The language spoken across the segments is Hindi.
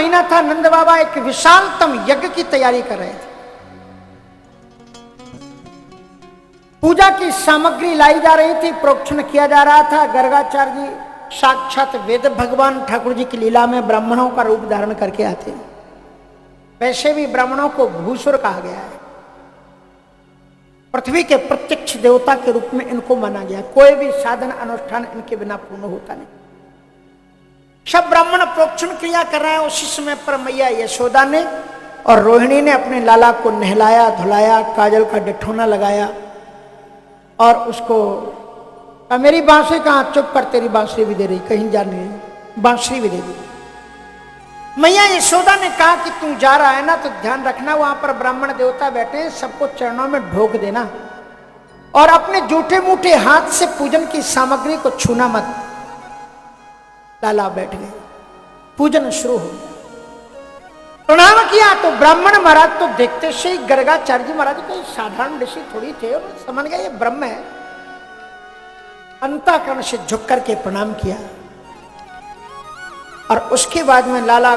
महीना था, नंद बाबा एक विशालतम यज्ञ की तैयारी कर रहे थे। पूजा की सामग्री लाई जा रही थी, प्रोक्षण किया जा रहा था। गर्गाचार्य जी साक्षात वेद भगवान ठाकुर जी की लीला में ब्राह्मणों का रूप धारण करके आते हैं। वैसे भी ब्राह्मणों को भूसुर कहा गया है, पृथ्वी के प्रत्यक्ष देवता के रूप में इनको माना गया। कोई भी साधन अनुष्ठान इनके बिना पूर्ण होता नहीं। सब ब्राह्मण प्रोक्षण क्रिया कर रहे हैं। उसी समय पर मैया यशोदा ने और रोहिणी ने अपने लाला को नहलाया धुलाया, काजल का डिठौना लगाया और उसको मेरी बांसुरी कहाँ, चुप कर, तेरी बांसुरी भी दे रही, कहीं जा नहीं रही, बांसुरी भी दे दी। मैया यशोदा ने कहा कि तू जा रहा है ना तो ध्यान रखना, वहां पर ब्राह्मण देवता बैठे हैं, सबको चरणों में ढोक देना और अपने जूठे मूठे हाथ से पूजन की सामग्री को छूना मत। लाला बैठ गए, पूजन शुरू हो गया। प्रणाम किया तो ब्राह्मण महाराज तो देखते से ही गर्गाचार्य जी महाराज कोई साधारण ऋषि थोड़ी थे, और समझ गए ये ब्रह्म है। अंतःकरण से झुक करके प्रणाम किया और उसके बाद में लाला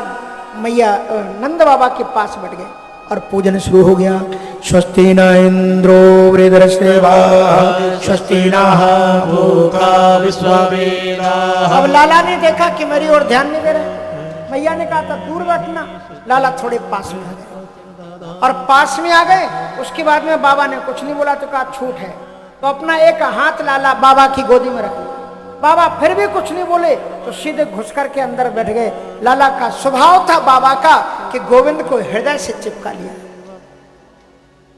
मैया नंद बाबा के पास बैठ गए और पूजन शुरू हो गया। स्वस्ति न इंद्रो वृद्धश्रवाः स्वस्ति नः भूता विश्ववेदाः। अब लाला ने देखा कि मेरी ओर ध्यान नहीं दे रहे। मैया ने कहा था दूर बैठना। लाला थोड़े पास में आ गए और पास में आ गए। उसके बाद में बाबा ने कुछ नहीं बोला तो कहा छूट है, तो अपना एक हाथ लाला बाबा की गोदी में रख लिया। बाबा फिर भी कुछ नहीं बोले तो सीधे घुस करके अंदर बैठ गए। लाला का स्वभाव था बाबा का कि गोविंद को हृदय से चिपका लिया।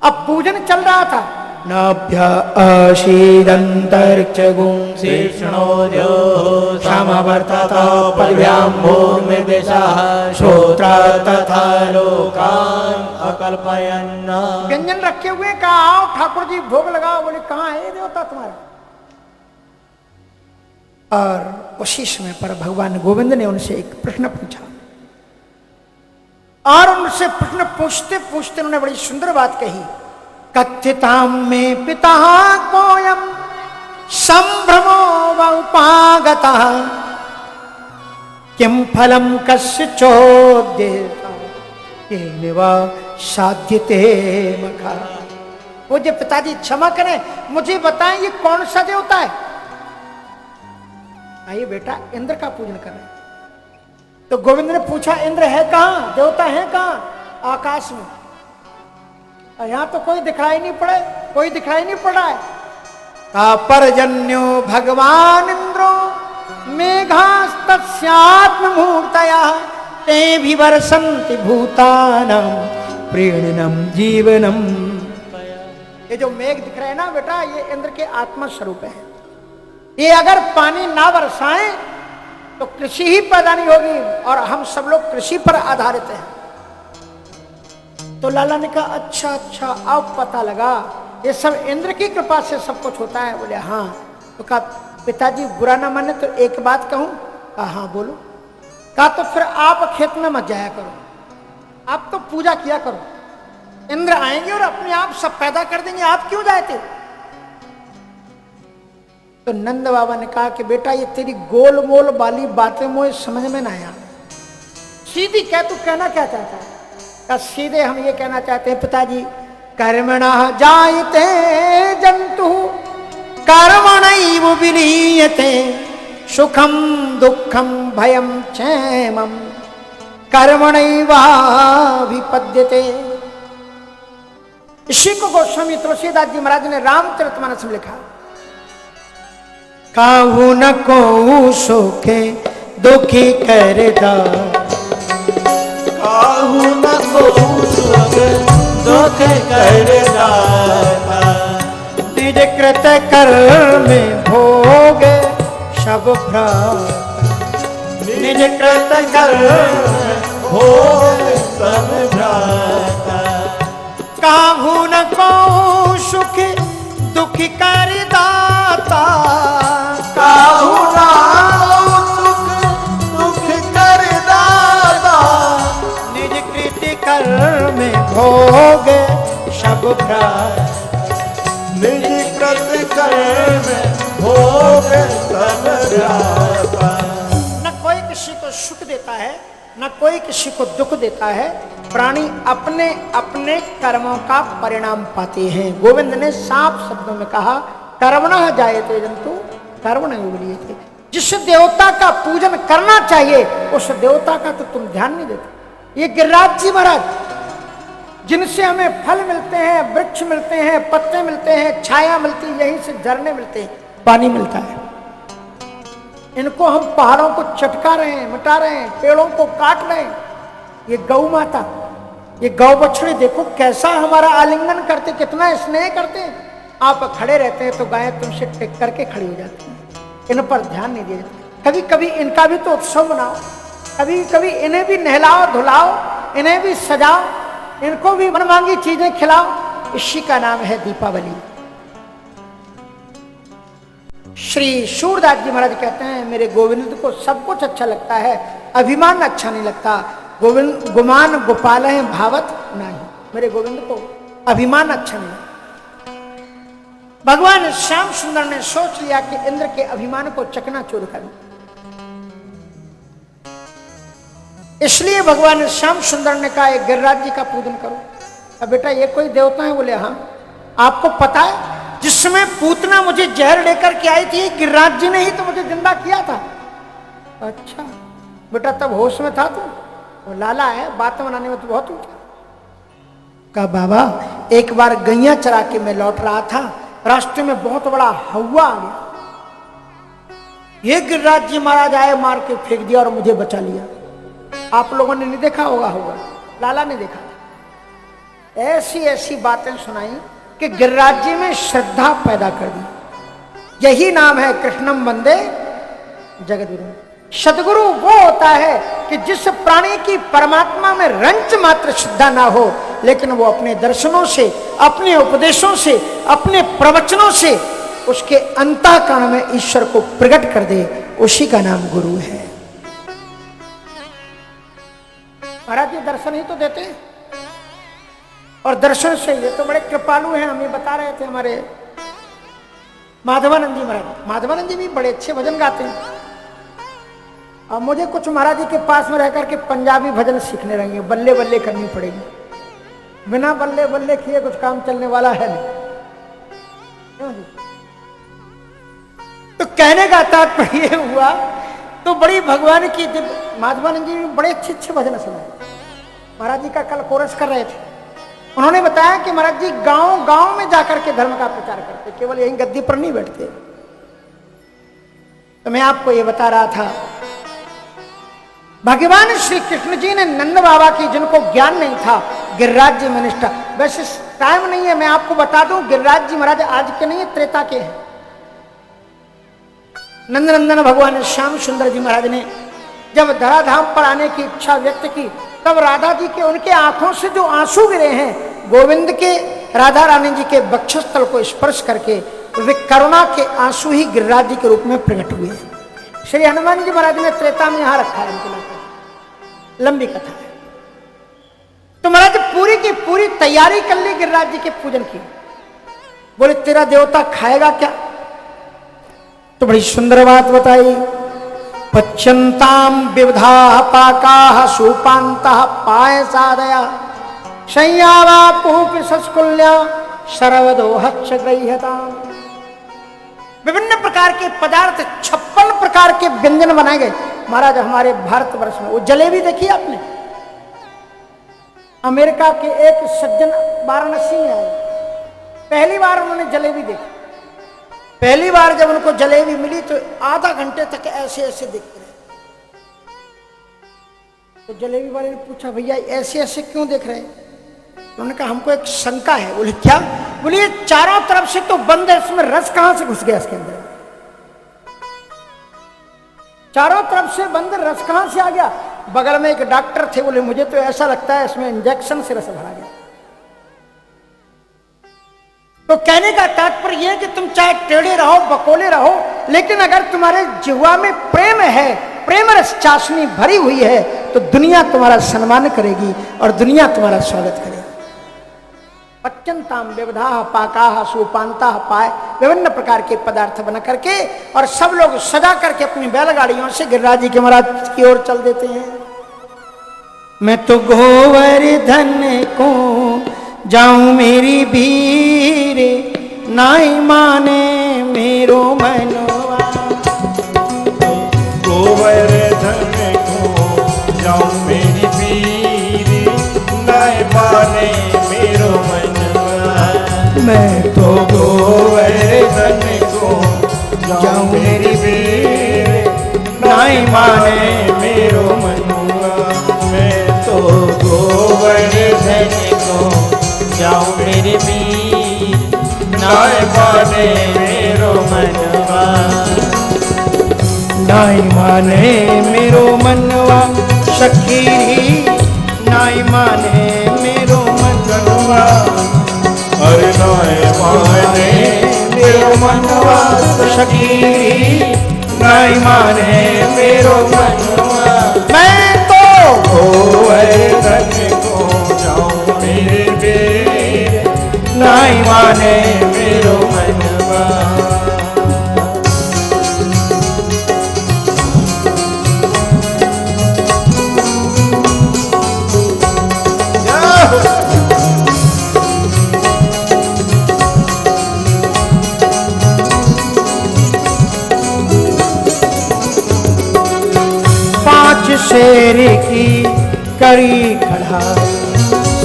अब पूजन चल रहा था। नाभ्या आशीदंतरिक्षगुं शेषणोद्यो समवर्तता पद्भ्याम्भूर्निर्देशः श्रोत्र तथा लोकान् अकल्पयन्। व्यंजन रखे हुए कहा आओ ठाकुर जी भोग लगाओ। बोले कहाँ है देवता तुम्हारा? और उसी समय पर भगवान गोविंद ने उनसे एक प्रश्न पूछा और उनसे प्रश्न पूछते पूछते उन्होंने बड़ी सुंदर बात कही। कथिताम में पिता कोयम संभ्रमो वउपागतः किम फलम कस्य चोद्येता येन वा साध्यते मखा। वो जो पिताजी क्षमा करें, मुझे बताएं ये कौन सा देवता है? आइए बेटा, इंद्र का पूजन कर रहे। तो गोविंद ने पूछा इंद्र है कहाँ, देवता है कहाँ? आकाश में। और यहां तो कोई दिखाई नहीं पड़े, कोई दिखाई नहीं पड़ रहा है। का परजन्यो भगवान इंद्रो मेघास्तस्यात्म मूर्तया ते विवर्षन्ति भूतानां प्रीणनम जीवनम। ये जो मेघ दिख रहे हैं ना बेटा, ये इंद्र के आत्मा स्वरूप है। ये अगर पानी ना बरसाएं तो कृषि ही पैदा नहीं होगी और हम सब लोग कृषि पर आधारित हैं। तो लाला ने कहा अच्छा अच्छा, अब पता लगा ये सब इंद्र की कृपा से सब कुछ होता है। बोले हाँ। तो कहा पिताजी बुरा ना माने तो एक बात कहूं? कहा हाँ बोलो। कहा तो फिर आप खेत में मत जाया करो, आप तो पूजा किया करो। इंद्र आएंगे और अपने आप सब पैदा कर देंगे, आप क्यों जाते? तो नंद बाबा ने कहा कि बेटा ये तेरी गोल मोल वाली बातें मुझे समझ में ना आया, सीधी कह, तू कहना क्या चाहता है? का सीधे हम ये कहना चाहते हैं पिताजी कर्मणः जायते जंतु कर्मणैव विलीयते सुखम दुखम भयम क्षेमम कर्मणैवाभिपद्यते। इसी को गोस्वामी तुलसीदास जी महाराज ने रामचरितमानस में लिखा। काहू न को सुखे दुखी करदा, काहू न को सुखे दुखी करदा, निज कृत कर्म भोग सब भ्राता, निज कृत कर्म भोग सब भ्राता। काहू न को सुखी दुखी कर दाता, काहू न सुख दुख कर दाता, निज कृति कर्म भोग सब भ्राता, निज कृत कर्म भोग सब भ्राता। न कोई किसी को सुख देता है न कोई किसी को दुख देता है। प्राणी अपने अपने कर्मों का परिणाम पाते हैं। गोविंद ने साफ शब्दों में कहा, कर्मणः जायते जंतु कर्मणः विलीयते। जिस देवता का पूजन करना चाहिए उस देवता का तो तुम ध्यान नहीं देते। ये गिरिराज जी महाराज जिनसे हमें फल मिलते हैं, वृक्ष मिलते हैं, पत्ते मिलते हैं, छाया मिलती है, यहीं से झरने मिलते हैं, पानी मिलता है, इनको हम पहाड़ों को चटका रहे हैं, मिटा रहे हैं, पेड़ों को काट रहे हैं। ये गौ माता, ये गौ बछड़े देखो कैसा हमारा आलिंगन करते, कितना स्नेह करते हैं। आप खड़े रहते हैं तो गायें तुमसे टेक करके खड़ी हो जाती हैं। इन पर ध्यान नहीं दिया जाता। कभी कभी इनका भी तो उत्सव मनाओ, कभी कभी इन्हें भी नहलाओ धुलाओ, इन्हें भी सजाओ, इनको भी मनमांगी चीजें खिलाओ। इसी का नाम है दीपावली। श्री सूरदास जी महाराज कहते हैं, मेरे गोविंद को सब कुछ अच्छा लगता है, अभिमान अच्छा नहीं लगता। गोविंद गुमान गोपाल है भावत नहीं, मेरे गोविंद को अभिमान अच्छा नहीं लगता। भगवान श्याम सुंदर ने सोच लिया कि इंद्र के अभिमान को चकनाचूर कर, इसलिए भगवान श्याम सुंदर ने कहा एक गिरिराज जी का पूजन करो। अब बेटा ये कोई देवता है? बोले हाँ। आपको पता है जिसमें पूतना मुझे जहर लेकर के आई थी गिरिराज जी ने ही तो मुझे जिंदा किया था। अच्छा बेटा तब होश में था तू? तो लाला है, बात बनाने में तो बहुत ऊंचा। कहा बाबा एक बार गैया चरा के मैं लौट रहा था, रास्ते में बहुत बड़ा हवा आ गया, ये गिरिराज जी महाराज आए, मार के फेंक दिया और मुझे बचा लिया। आप लोगों ने नहीं देखा होगा, लाला ने देखा। ऐसी ऐसी बातें सुनाई कि गिरिराज जी में श्रद्धा पैदा कर दी। यही नाम है कृष्णम वंदे जगद्गुरु। सदगुरु वो होता है कि जिस प्राणी की परमात्मा में रंच मात्र श्रद्धा ना हो, लेकिन वो अपने दर्शनों से, अपने उपदेशों से, अपने प्रवचनों से उसके अंतःकरण में ईश्वर को प्रकट कर दे, उसी का नाम गुरु है। महाराज जी दर्शन ही तो देते हैं, और दर्शन से ये तो बड़े कृपालु हैं। हमें बता रहे थे हमारे माधवानंद जी महाराज, माधवानंद जी भी बड़े अच्छे भजन गाते हैं। और मुझे कुछ महाराज जी के पास में रहकर के पंजाबी भजन सीखने रहेंगे, बल्ले बल्ले करनी पड़ेगी। बिना बल्ले बल्ले किए कुछ काम चलने वाला है नहीं। क्यों जी? तो कहने का तात्पर्य हुआ तो बड़ी भगवान की माधवानंद जी बड़े अच्छे अच्छे भजन सुनाए। महाराज जी का कल कोरस कर रहे थे, उन्होंने बताया कि महाराज जी गांव गांव में जाकर के धर्म का प्रचार करते, केवल यही गद्दी पर नहीं बैठते। तो मैं आपको ये बता रहा था, भगवान श्री कृष्ण जी ने नंद बाबा की, जिनको ज्ञान नहीं था, गिरिराज जी में निष्ठा। वैसे टाइम नहीं है, मैं आपको बता दूं गिरिराज जी महाराज आज के नहीं है, त्रेता के हैं। नंदनंदन भगवान श्याम सुंदर जी महाराज ने जब धराधाम पर आने की इच्छा व्यक्त की, तब राधा जी के उनके आंखों से जो आंसू गिरे हैं, गोविंद के राधा रानी जी के वक्षस्थल को स्पर्श करके वे करुणा के आंसू ही गिरिराज जी के रूप में प्रकट हुए हैं। श्री हनुमान जी महाराज ने त्रेता में यहां रखा है, लंबी कथा है। तो महाराज पूरी की पूरी तैयारी कर ली गिरिराज जी के पूजन की। बोले तेरा देवता खाएगा क्या? तो बड़ी सुंदर बात बताई। पच्यंताम विविधा पाका सुपांता पायसादया संयावा पुह सस्कुल्या सर्वदोहच्छ गृह्यताम। विभिन्न प्रकार के पदार्थ, 56 प्रकार के व्यंजन बनाए गए महाराज हमारे भारतवर्ष में। वो जलेबी देखी आपने? अमेरिका के एक सज्जन वाराणसी में आए, पहली बार उन्होंने जलेबी देखी। पहली बार जब उनको जलेबी मिली तो आधा घंटे तक ऐसे ऐसे देखते रहे। तो जलेबी वाले ने पूछा भैया ऐसे ऐसे क्यों देख रहे हैं? उन्होंने कहा हमको एक शंका है। बोले क्या? बोले चारों तरफ से तो बंद है, इसमें रस कहां से घुस गया इसके अंदर? चारों तरफ से बंद, रस कहां से आ गया? बगल में एक डॉक्टर थे, बोले मुझे तो ऐसा लगता है इसमें इंजेक्शन से रस भरा गया। तो कहने का तात्पर्य यह कि तुम चाहे टेढ़े रहो, बकोले रहो, लेकिन अगर तुम्हारे जिह्वा में प्रेम है, प्रेम रस चाशनी भरी हुई है, तो दुनिया तुम्हारा सम्मान करेगी और दुनिया तुम्हारा स्वागत करेगी। पच्यंताम विविधा पाका सुपांता पाए, विभिन्न प्रकार के पदार्थ बना करके और सब लोग सजा करके अपनी बैलगाड़ियों से गिरिराज जी के महाराज की ओर चल देते हैं। मैं तो गोवर्धन को जाऊं मेरी भीर, नाई माने मेरो मनवा। गोवर्धन को जाऊं मेरी पीर, नाई माने मेरो मनवा। मैं तो गोवर्धन को जाऊं मेरी पीर, नाई माने मेरो मनवा। मैं तो गोवर्धन को जाऊं मेरी पीर, नाई माने मेरो मनवा। नाई माने मेरो मनवा, सखी नाई माने मेरो मनवा। अरे नाई माने मेरो मनवा, सखी नाई माने मेरो मनवा। मैं तो गोवर्धन को जाऊं मेरे बेर, नाई माने मेरो मनवा। शेर की करी कढ़ाई,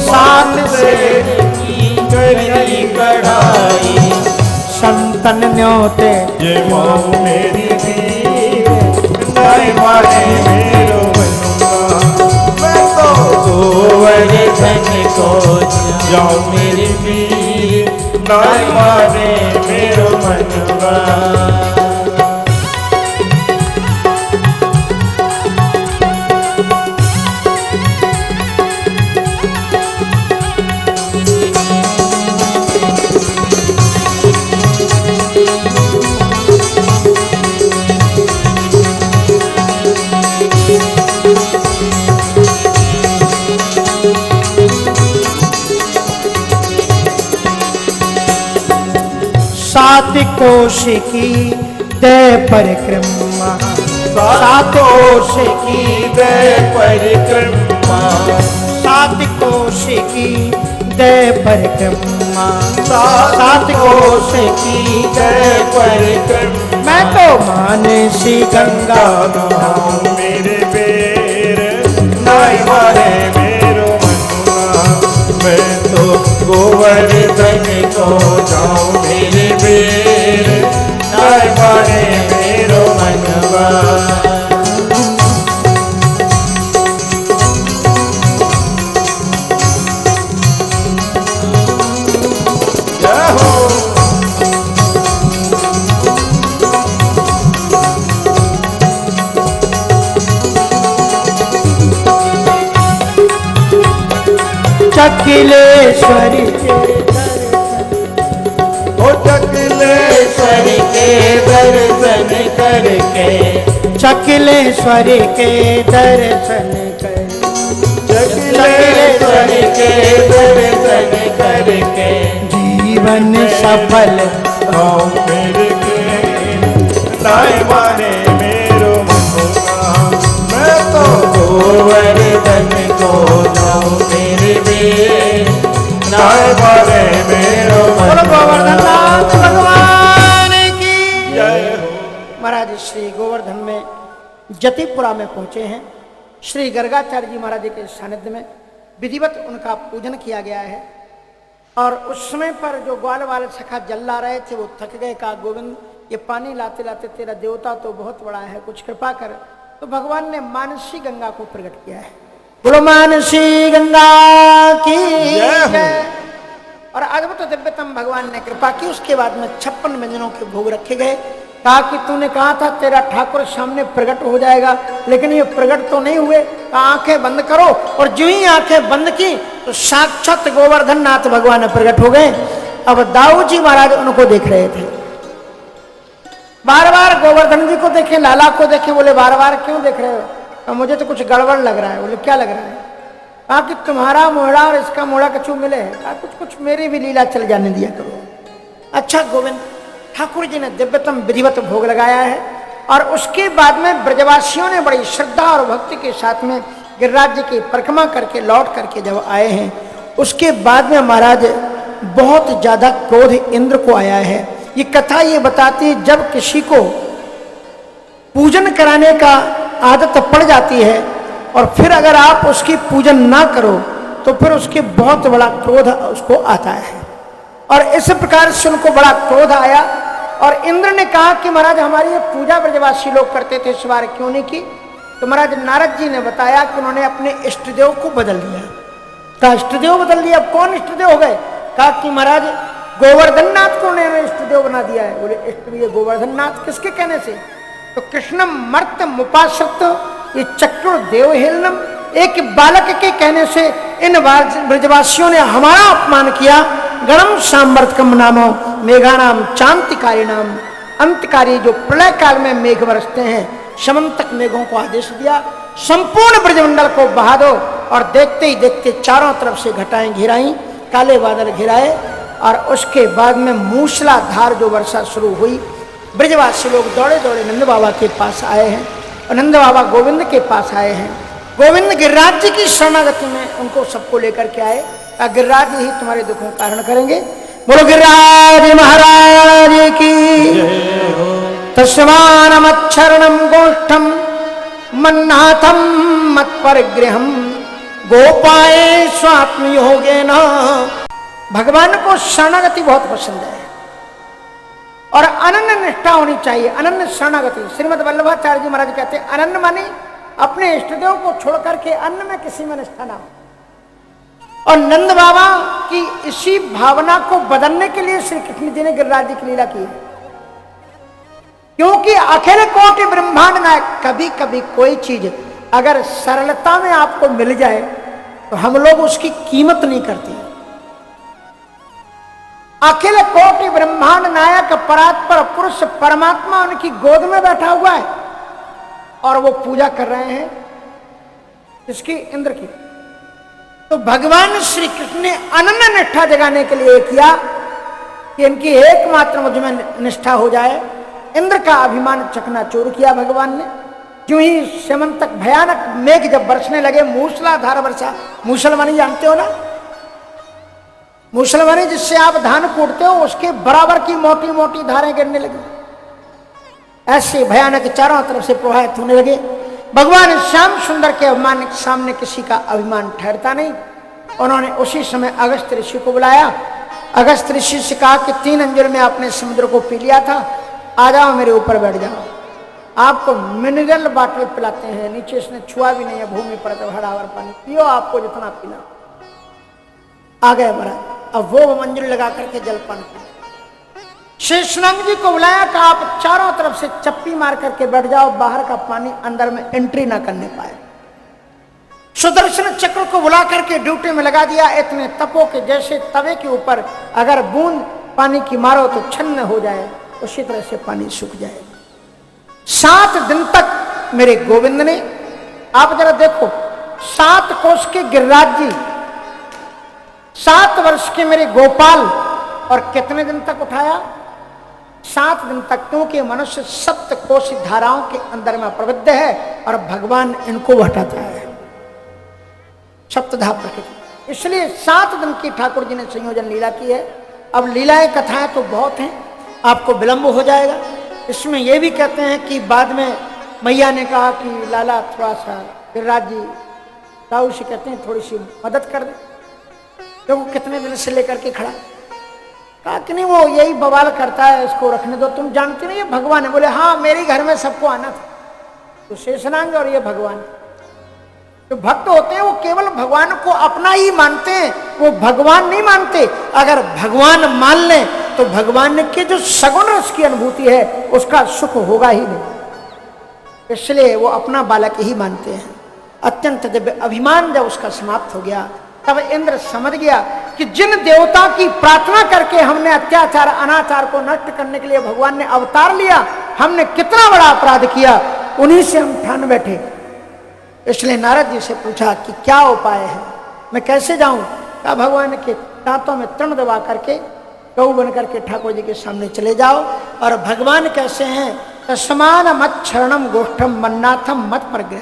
7 शेर की करी कढ़ाई, संतन न्योते ये माऊ मेरी पीर, नाई माने मेरो मनवा। मैं तो गोवर्धन को जाऊं मेरी पीर, नाई माने मेरो मनवा। सात कोश की दे परिक्रमा, 7 कोश की दे परिक्रमा, 7 कोश की दे परिक्रमा, 7 कोश की दे परिक्रमा। मैं तो मानसी गंगा नहाऊं मेरे बेर, नाई माने मेरो मनवा। मैं तो गोवर्धन को जाऊं मेरे बेर, नाई माने मेरो मनवा। चकिलेश्वरी ओ चकिलेश्वरी के दर्शन करके, चकिलेश्वरी के दर्शन कर, चकिलेश्वरी के दर्शन करके, जीवन सफल गाँव मेरे के, नाई माने मेरो मनवा। मैं तो गोवर्धन को जाऊं मेरे बेर, नाई माने मेरो गोवर्धन नाथ भगवान की जय हो। महाराज श्री गोवर्धन में जतिपुरा में पहुंचे हैं। श्री गर्गाचार्य जी महाराज के सानिध्य में विधिवत उनका पूजन किया गया है। और उस समय पर जो ग्वाल वाले सखा जल ला रहे थे वो थक गए। कहा गोविंद ये पानी लाते लाते तेरा देवता तो बहुत बड़ा है, कुछ कृपा कर। तो भगवान ने मानसी गंगा को प्रकट किया है। बोलो मानसी गंगा की जय। और अद्भुत दिव्यतम भगवान ने कृपा की। उसके बाद में 56 व्यंजनों के भोग रखे गए। कहा कि तूने कहा था तेरा ठाकुर सामने प्रकट हो जाएगा, लेकिन ये प्रकट तो नहीं हुए। आंखें बंद करो। और जो ही आंखें बंद की तो साक्षात गोवर्धन नाथ भगवान प्रकट हो गए। अब दाऊ जी महाराज उनको देख रहे थे। बार बार गोवर्धन जी को देखे, लाला को देखे। बोले बार बार क्यों देख रहे हो? अब मुझे तो कुछ गड़बड़ लग रहा है। बोले क्या लग रहा है? कहा कि तुम्हारा मोहड़ा और इसका मोहड़ा कछु मिले है। कहा कुछ कुछ मेरी भी लीला चल जाने दिया करो। अच्छा गोविंद, ठाकुर जी ने दिव्यतम विधिवत भोग लगाया है। और उसके बाद में ब्रजवासियों ने बड़ी श्रद्धा और भक्ति के साथ में गिरिराज जी की परिक्रमा करके लौट करके जब आए हैं, उसके बाद में महाराज बहुत ज्यादा क्रोध इंद्र को आया है। ये कथा ये बताती है जब किसी को पूजन कराने का आदत पड़ जाती है और फिर अगर आप उसकी पूजन ना करो तो फिर उसके बहुत बड़ा क्रोध उसको आता है। और इस प्रकार से उनको बड़ा क्रोध आया और इंद्र ने कहा कि महाराज हमारी ये पूजा ब्रजवासी लोग करते थे, इस बार क्यों नहीं की? तो महाराज नारद जी ने बताया कि उन्होंने अपने इष्टदेव को बदल दिया। कहा इष्टदेव बदल दिया? अब कौन इष्टदेव हो गए? कहा कि महाराज गोवर्धन नाथ को उन्होंने इष्टदेव बना दिया है। बोले इष्टदेव गोवर्धन नाथ किसके कहने से? तो कृष्णम मर्त मुपासत ये चक्र देवहेलनम, एक बालक के कहने से इन ब्रजवासियों ने हमारा अपमान किया। गणम सांवर्तकम नामो मेघानाम चांतिकारी नाम, अंतकारी जो प्रलय काल में मेघ बरसते हैं, समंतक मेघों को आदेश दिया संपूर्ण ब्रजमंडल को बहा दो। और देखते ही देखते चारों तरफ से घटाएं घिराई, काले बादल घिराए और उसके बाद में मूसलाधार जो वर्षा शुरू हुई। ब्रजवासी लोग दौड़े दौड़े नंद बाबा के पास आए हैं और नंद बाबा गोविंद के पास आए हैं। गोविंद गिरिराज जी की शरणागति में उनको सबको लेकर के आए। गिरिराज ही तुम्हारे दुखों का कारण करेंगे। बोलो गिरिराज महाराज की। तस्मानमच्छरणम गोष्ठम मन्नाथम मत्परिग्रहम गोपाए स्वात्मयोगेन। भगवान को शरणागति बहुत पसंद है और अनन्य निष्ठा होनी चाहिए, अनन्य शरणागति। श्रीमद् वल्लभाचार्य जी महाराज कहते हैं अनन्य माने अपने इष्टदेव को छोड़ करके अन्य में किसी में निष्ठा ना हो। और नंद बाबा की इसी भावना को बदलने के लिए श्री कृष्ण जी ने गिरिराज जी की लीला की है। क्योंकि अखिल कोटि ब्रह्मांड नायक, कभी कभी कोई चीज अगर सरलता में आपको मिल जाए तो हम लोग उसकी कीमत नहीं करते। अखिल कोटि ब्रह्मांड नायक परात्पर पुरुष परमात्मा उनकी गोद में बैठा हुआ है और वो पूजा कर रहे हैं इसकी, इंद्र की। तो भगवान श्री कृष्ण ने अनन्य निष्ठा जगाने के लिए किया कि इनकी एकमात्र मुझ में निष्ठा हो जाए। इंद्र का अभिमान चकनाचूर किया भगवान ने। जो ही समंतक भयानक मेघ जब बरसने लगे, मूसलाधार वर्षा, मूसलमानी जानते हो ना, मूसलमानी जिससे आप धान कूटते हो उसके बराबर की मोटी मोटी धारें गिरने लगी। ऐसे भयानक चारों तरफ से प्रवाहित होने लगे। भगवान श्याम सुंदर के अभिमान के सामने किसी का अभिमान ठहरता नहीं। उन्होंने उसी समय अगस्त ऋषि को बुलाया। अगस्त ऋषि से कहा कि 3 अंजल में आपने समुद्र को पी लिया था, आ जाओ मेरे ऊपर बैठ जाओ, आपको मिनरल वाटर पिलाते हैं। नीचे इसने छुआ भी नहीं है, भूमि पर हरावर पानी पियो, आपको जितना पीना। आ गए महाराज। अब वो मंजिल लगा करके जलपान किया। शेषनाग जी को बुलाया कि आप चारों तरफ से चप्पी मार करके बैठ जाओ, बाहर का पानी अंदर में एंट्री ना करने पाए। सुदर्शन चक्र को बुला करके ड्यूटी में लगा दिया। इतने तपो के जैसे तवे के ऊपर अगर बूंद पानी की मारो तो छन्न हो जाए, उसी तरह से पानी सूख जाए। 7 दिन तक मेरे गोविंद ने, आप जरा देखो, 7 कोस के गिरिराज जी, 7 वर्ष के मेरे गोपाल, और कितने दिन तक उठाया? 7 दिन तक। क्योंकि मनुष्य 7 कोश धाराओं के अंदर में प्रबद्ध है और भगवान इनको हटाता है, सप्तधा प्रकृति। इसलिए 7 दिन की ठाकुर जी ने संयोजन लीला की है। अब लीलाएं कथाएं तो बहुत हैं, आपको विलंब हो जाएगा। इसमें यह भी कहते हैं कि बाद में मैया ने कहा कि लाला थोड़ा सा गिरिराज जी ताऊ से कहते हैं थोड़ी सी मदद कर दे, क्योंकि कितने दिन से लेकर के खड़ा। कहा कि नहीं वो यही बवाल करता है, इसको रखने दो, तुम जानते नहीं ये भगवान है। बोले हाँ मेरे घर में सबको आना था। तो शेषनाग और ये भगवान, जो भक्त होते हैं वो केवल भगवान को अपना ही मानते हैं, वो भगवान नहीं मानते। अगर भगवान मान लें तो भगवान के जो सगुण रस की अनुभूति है उसका सुख होगा ही नहीं। इसलिए वो अपना बालक ही मानते हैं। अत्यंत दिव्य अभिमान जब उसका समाप्त हो गया तब इंद्र समझ गया कि जिन देवता की प्रार्थना करके हमने अत्याचार अनाचार को नष्ट करने के लिए भगवान ने अवतार लिया, हमने कितना बड़ा अपराध किया, उन्हीं से हम ठान बैठे। इसलिए नारद जी से पूछा कि क्या उपाय है, मैं कैसे जाऊं? कहा भगवान के दांतों में तृण दबा करके गौ बन करके ठाकुर जी के सामने चले जाओ। और भगवान कैसे हैं? तस्मान मत शरणम गोष्ठम मन्नाथम मत परग्रह।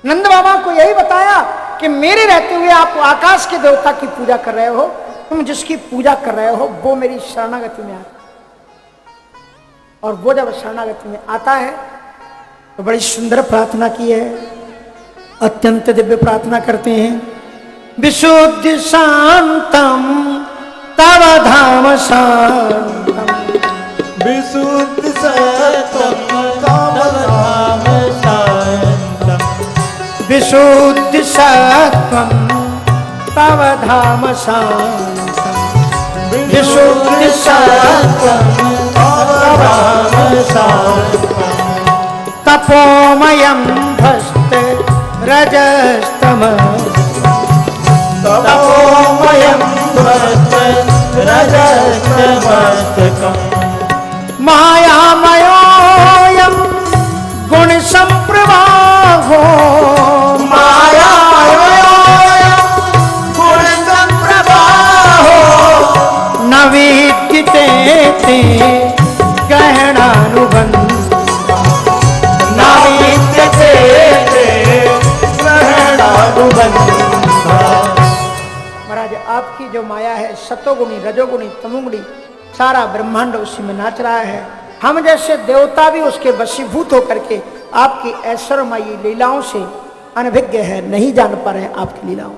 नंद बाबा को यही बताया कि मेरे रहते हुए आप आकाश के देवता की पूजा कर रहे हो, तुम जिसकी पूजा कर रहे हो वो मेरी शरणागति में आता, और वो जब शरणागति में आता है तो बड़ी सुंदर प्रार्थना की है, अत्यंत दिव्य प्रार्थना करते हैं। विशुद्ध शांतम तव धाम शांतम, विशुद्ध सतम तव धाम शांतम, विशुद्ध सत्वम तव धाम शांतम, विशुद्ध सत्वम तव धाम शांतम, तपोमयं भस्त रजस्तम, तपोमयं भस्त रजस्तमस्तकम्, मायामयोऽयं गुण संप्रवाहो, मायामयोऽयं गुण संप्रवाहो, न विद्यते ते गहनानुबन्ध, न विद्यते ते ग्रहणानुबन्धः। महाराज आपकी जो माया है, सतोगुणी रजोगुणी तमोगुणी, सारा ब्रह्मांड उसी में नाच रहा है। हम जैसे देवता भी उसके वशीभूत होकर के आपकी ऐश्वर्यमयी लीलाओं से अनभिज्ञ है, नहीं जान पा रहे हैं आपकी लीलाओं।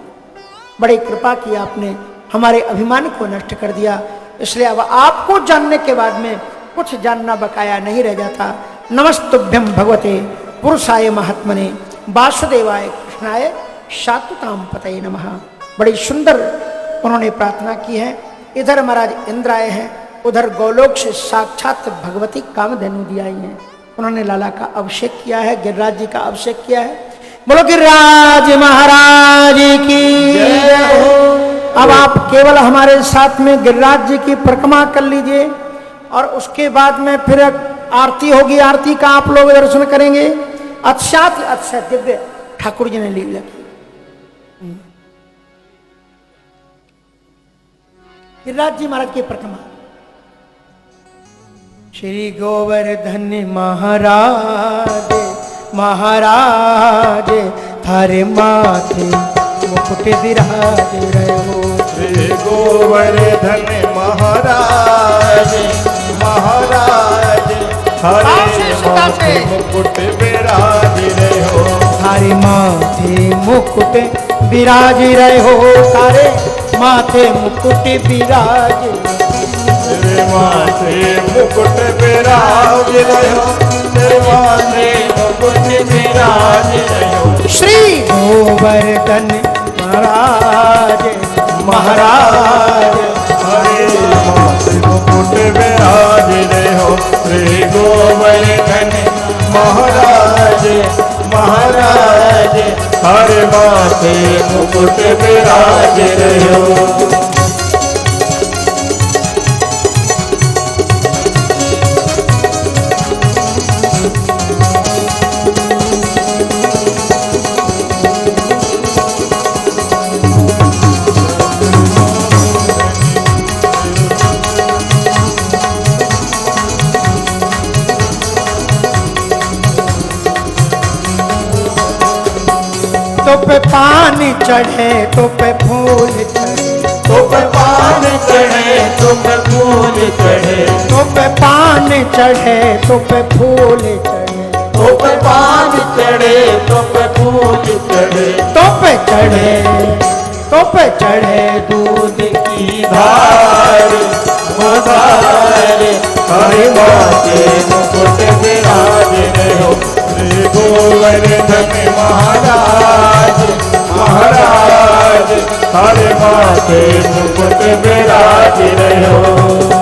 बड़ी कृपा की आपने, हमारे अभिमान को नष्ट कर दिया, इसलिए अब आपको जानने के बाद में कुछ जानना बकाया नहीं रह जाता। नमस्तुभ्यं भगवते पुरुषाय महात्मने वासुदेवाय कृष्णाय शाश्वतां पतये नमः। बड़ी सुंदर उन्होंने प्रार्थना की है। इधर महाराज इंद्र आए हैं, उधर गोलोक से साक्षात भगवती कामधेनु दी आई हैं। उन्होंने लाला का अभिषेक किया है, गिरिराज जी का अभिषेक किया है। बोलो गिरिराज महाराज की जय हो। अब आप केवल हमारे साथ में गिरिराज जी की परिक्रमा कर लीजिए, और उसके बाद में फिर आरती होगी, आरती का आप लोग दर्शन करेंगे। अक्षात अक्षय दिव्य ठाकुर जी ने लीला की। गिरिराज जी महाराज की परिक्रमा। श्री गोवर्धन महाराज महाराज थारे माथे मुकुट विराज रहो। श्री गोवर्धन महाराज महाराज हरे माथे मुकुट विराज रहो। थारे माथे मुकुट विराज रहो, तारे माथे मुकुट विराज, तेरे माथे मुकुट विराज रहो, तेरे माथे मुकुट विराज रहो। श्री गोवर्धन महाराज महाराज हरे माथे मुकुट विराज रहो। श्री गोवर्धन महाराज महाराज हरे माथे मुकुट विराज रहो। तो पे पानी चढ़े तो पे फूल चढ़े, तो पे पान चढ़े तो पे फूल चढ़े, तो पे पानी चढ़े तो पे फूल चढ़े, तो पे पान चढ़े तो पे फूल चढ़े, तो पे चढ़े तो पे चढ़े दूध की धार धार हरे माथे मुकुट विराज रहो। श्री गोवर्धन महाराज महाराज हरे माथे मुकुट विराज रहो।